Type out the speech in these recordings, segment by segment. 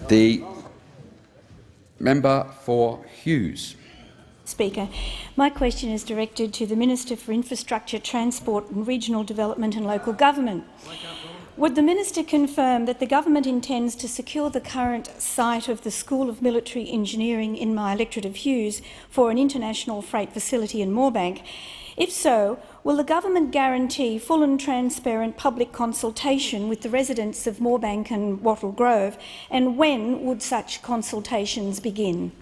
The member for Hughes. Speaker, my question is directed to the Minister for Infrastructure, Transport and Regional Development and Local Government. Would the Minister confirm that the government intends to secure the current site of the School of Military Engineering in my electorate of Hughes for an international freight facility in Moorebank? If so, will the government guarantee full and transparent public consultation with the residents of Moorebank and Wattle Grove, and when would such consultations begin?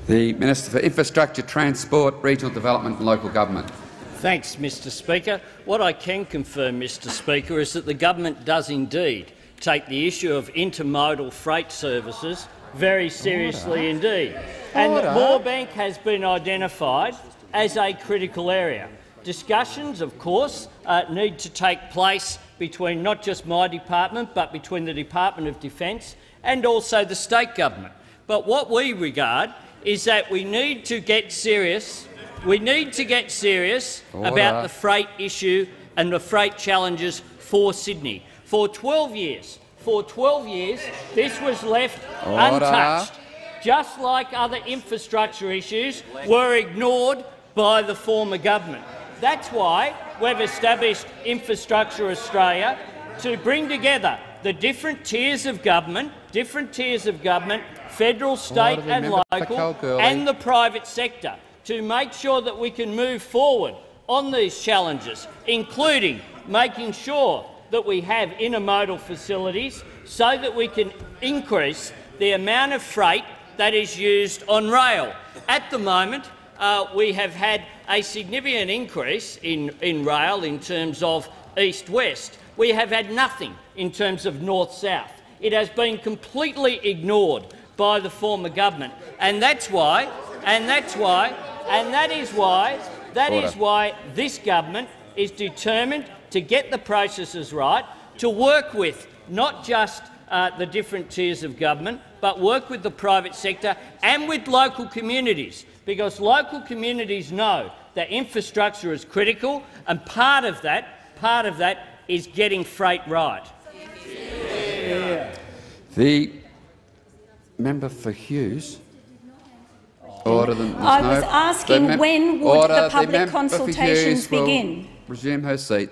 The Minister for Infrastructure, Transport, Regional Development and Local Government. Thanks, Mr Speaker. What I can confirm, Mr Speaker, is that the government does indeed take the issue of intermodal freight services very seriously indeed, and that Moorebank has been identified as a critical area. Discussions, of course, need to take place between not just my department but between the Department of Defence and also the state government. But what we regard is that we need to get serious. We need to get serious about the freight issue and the freight challenges for Sydney. For 12 years, this was left untouched, just like other infrastructure issues were ignored by the former government. That's why we've established Infrastructure Australia to bring together the different tiers of government, federal, state and local, and the private sector, to make sure that we can move forward on these challenges, including making sure that we have intermodal facilities so that we can increase the amount of freight that is used on rail. At the moment, we have had a significant increase in rail in terms of east-west. We have had nothing in terms of north-south. It has been completely ignored by the former government, and that is why this government is determined to get the processes right, to work with not just the different tiers of government, but work with the private sector and with local communities, because local communities know that infrastructure is critical, and part of that is getting freight right. The member for Hughes. I was asking when would the public consultations begin? Resume her seat.